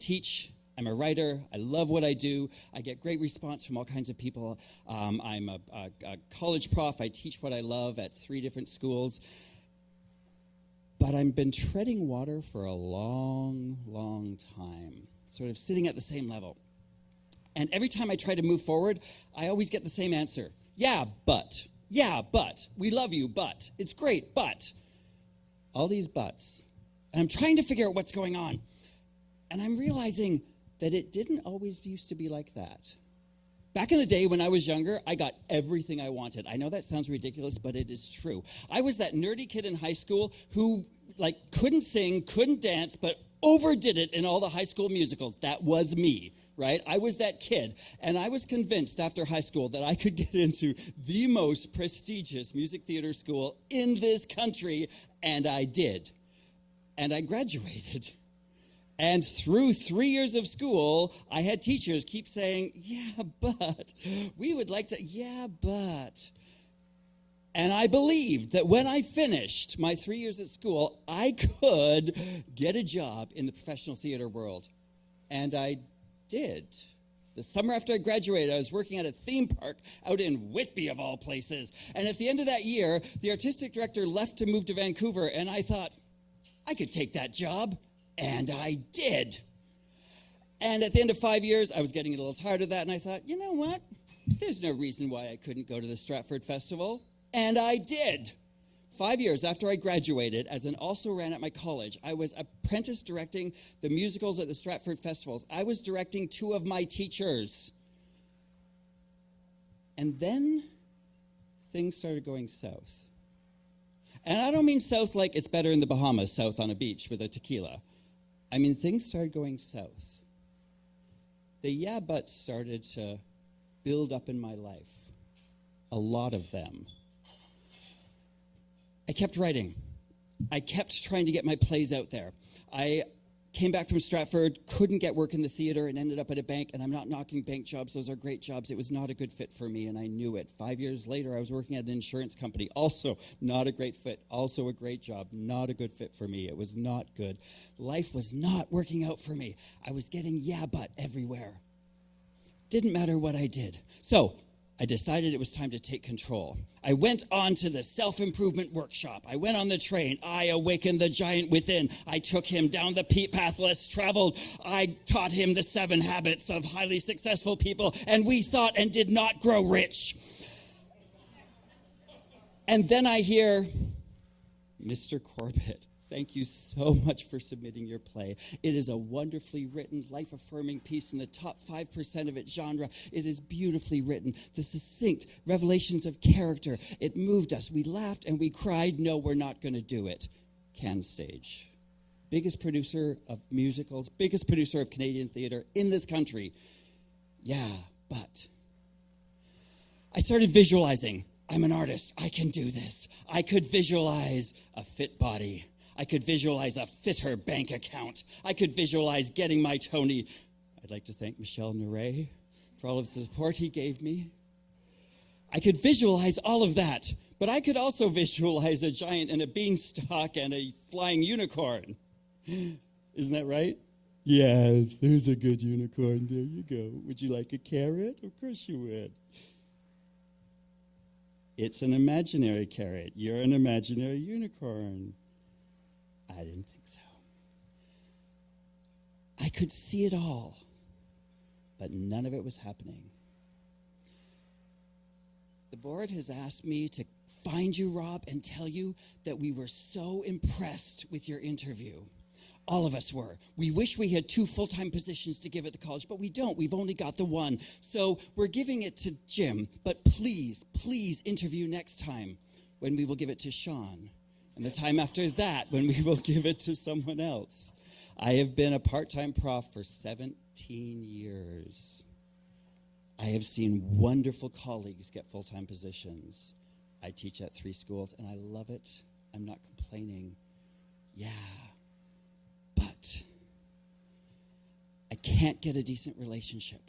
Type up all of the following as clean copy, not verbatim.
teach. I'm a writer. I love what I do. I get great response from all kinds of people. I'm a college prof. I teach what I love at 3 different schools. But I've been treading water for a long, long time, sort of sitting at the same level. And every time I try to move forward, I always get the same answer. Yeah, but. Yeah, but. We love you, but. It's great, but. All these buts. And I'm trying to figure out what's going on. And I'm realizing that it didn't always used to be like that. Back in the day when I was younger, I got everything I wanted. I know that sounds ridiculous, but it is true. I was that nerdy kid in high school who couldn't sing, couldn't dance, but overdid it in all the high school musicals. That was me, right? I was that kid. And I was convinced after high school that I could get into the most prestigious music theater school in this country, and I did. And I graduated. And through 3 years of school, I had teachers keep saying, yeah, but, we would like to, yeah, but. And I believed that when I finished my 3 years at school, I could get a job in the professional theater world. And I did. The summer after I graduated, I was working at a theme park out in Whitby, of all places. And at the end of that year, the artistic director left to move to Vancouver, and I thought, I could take that job. And I did. And at the end of 5 years, I was getting a little tired of that, and I thought, you know what? There's no reason why I couldn't go to the Stratford Festival. And I did. 5 years after I graduated, as an also ran at my college, I was apprentice directing the musicals at the Stratford Festivals. I was directing 2 of my teachers. And then things started going south. And I don't mean south like it's better in the Bahamas, south on a beach with a tequila. I mean, things started going south. The yeah buts started to build up in my life. A lot of them. I kept writing. I kept trying to get my plays out there. I came back from Stratford, couldn't get work in the theater, and ended up at a bank. And I'm not knocking bank jobs. Those are great jobs. It was not a good fit for me, and I knew it. 5 years later, I was working at an insurance company. Also not a great fit. Also a great job. Not a good fit for me. It was not good. Life was not working out for me. I was getting yeah but everywhere. Didn't matter what I did. So I decided it was time to take control. I went on to the self-improvement workshop. I went on the train. I awakened the giant within. I took him down the path less traveled. I taught him the 7 habits of highly successful people, and we thought and did not grow rich. And then I hear, Mr. Corbett, thank you so much for submitting your play. It is a wonderfully written, life-affirming piece in the top 5% of its genre. It is beautifully written. The succinct revelations of character. It moved us. We laughed and we cried. No, we're not going to do it. CanStage. Biggest producer of musicals, biggest producer of Canadian theater in this country. Yeah, but I started visualizing. I'm an artist. I can do this. I could visualize a fit body. I could visualize a fitter bank account. I could visualize getting my Tony. I'd like to thank Michel Nuret for all of the support he gave me. I could visualize all of that, but I could also visualize a giant and a beanstalk and a flying unicorn. Isn't that right? Yes, there's a good unicorn. There you go. Would you like a carrot? Of course you would. It's an imaginary carrot. You're an imaginary unicorn. I didn't think so. I could see it all, but none of it was happening. The board has asked me to find you, Rob, and tell you that we were so impressed with your interview. All of us were. We wish we had 2 full-time positions to give at the college, but we don't. We've only got the 1. So we're giving it to Jim, but please, please interview next time when we will give it to Sean. And the time after that, when we will give it to someone else. I have been a part-time prof for 17 years. I have seen wonderful colleagues get full-time positions. I teach at 3 schools, and I love it. I'm not complaining. Yeah, but I can't get a decent relationship.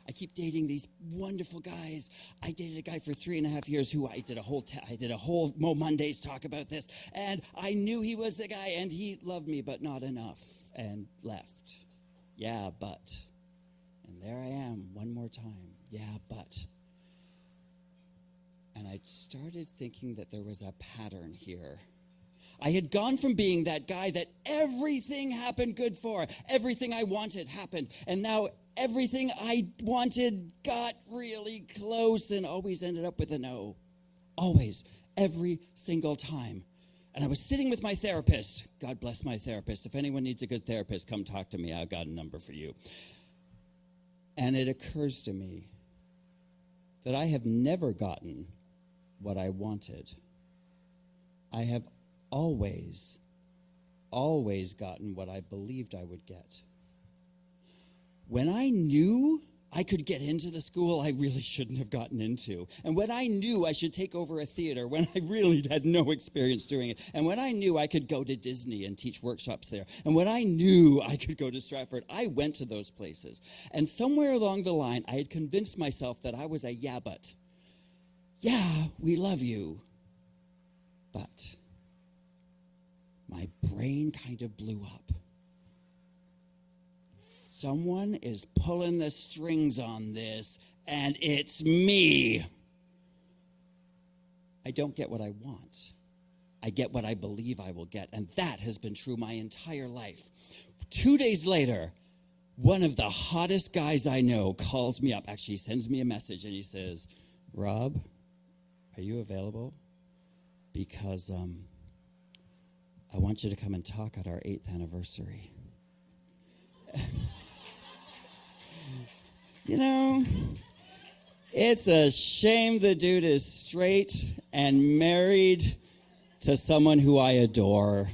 I keep dating these wonderful guys. I dated a guy for 3.5 years who I did a whole MoMondays talk about this. And I knew he was the guy, and he loved me, but not enough, and left. Yeah, but. And there I am one more time. Yeah, but. And I started thinking that there was a pattern here. I had gone from being that guy that everything happened good for. Everything I wanted happened. And now everything I wanted got really close and always ended up with a no. Always. Every single time. And I was sitting with my therapist. God bless my therapist. If anyone needs a good therapist, come talk to me. I've got a number for you. And it occurs to me that I have never gotten what I wanted. I have always gotten what I believed I would get. When I knew I could get into the school I really shouldn't have gotten into, and when I knew I should take over a theater when I really had no experience doing it, and when I knew I could go to Disney and teach workshops there, and when I knew I could go to Stratford, I went to those places. And somewhere along the line, I had convinced myself that I was a yeah, but. Yeah, we love you, but my brain kind of blew up. Someone is pulling the strings on this, and it's me. I don't get what I want. I get what I believe I will get, and that has been true my entire life. 2 days later, one of the hottest guys I know calls me up. Actually, he sends me a message, and he says, Rob, are you available? Because I want you to come and talk at our 8th anniversary. You know, it's a shame the dude is straight and married to someone who I adore.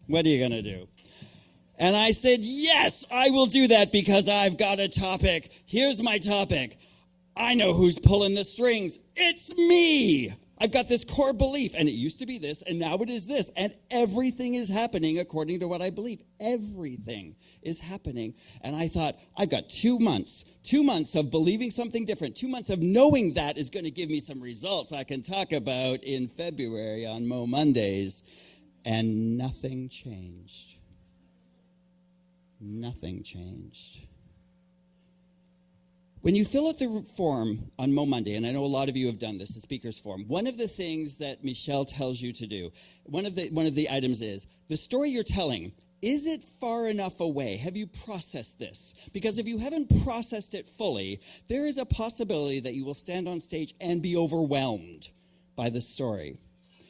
What are you going to do? And I said, yes, I will do that because I've got a topic. Here's my topic. I know who's pulling the strings. It's me. I've got this core belief, and it used to be this, and now it is this, and everything is happening according to what I believe. Everything is happening. And I thought, I've got 2 months of believing something different, 2 months of knowing that is going to give me some results I can talk about in February on MoMondays, and nothing changed. Nothing changed. When you fill out the form on MoMonday, and I know a lot of you have done this, the speaker's form, one of the things that Michelle tells you to do, one of the items is, the story you're telling, is it far enough away? Have you processed this? Because if you haven't processed it fully, there is a possibility that you will stand on stage and be overwhelmed by the story.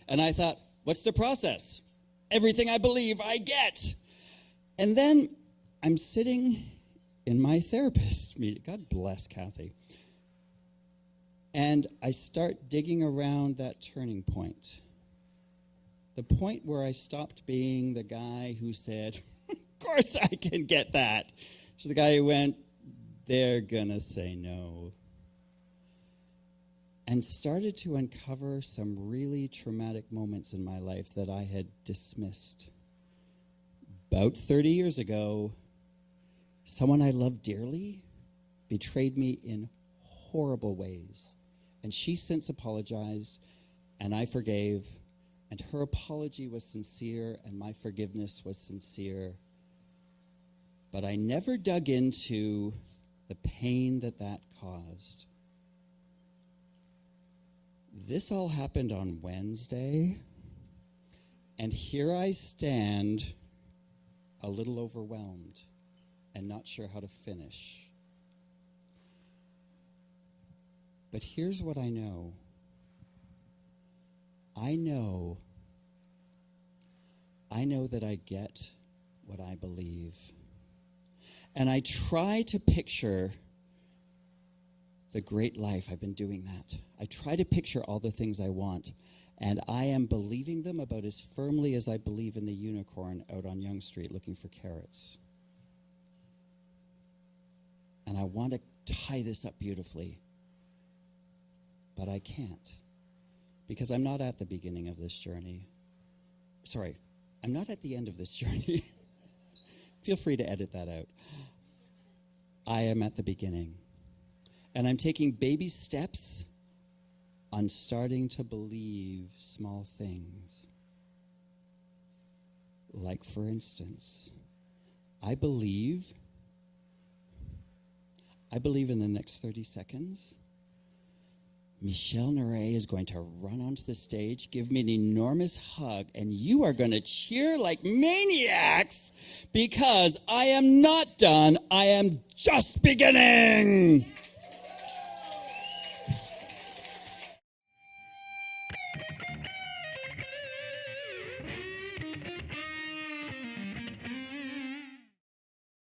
And I thought, what's the process? Everything I believe I get. And then I'm sitting in my therapist's meeting. God bless Kathy. And I start digging around that turning point. The point where I stopped being the guy who said, of course I can get that. To the guy who went, they're gonna say no. And started to uncover some really traumatic moments in my life that I had dismissed. About 30 years ago, someone I loved dearly betrayed me in horrible ways. And she since apologized, and I forgave, and her apology was sincere, and my forgiveness was sincere. But I never dug into the pain that caused. This all happened on Wednesday, and here I stand, a little overwhelmed and not sure how to finish. But here's what I know. I know that I get what I believe. And I try to picture the great life. I've been doing that. I try to picture all the things I want, and I am believing them about as firmly as I believe in the unicorn out on Yonge Street looking for carrots. And I want to tie this up beautifully, but I can't, because I'm not at the beginning of this journey. Sorry, I'm not at the end of this journey. Feel free to edit that out. I am at the beginning. And I'm taking baby steps on starting to believe small things. Like, for instance, I believe I believe in the next 30 seconds, Michelle Nere is going to run onto the stage, give me an enormous hug, and you are going to cheer like maniacs because I am not done. I am just beginning.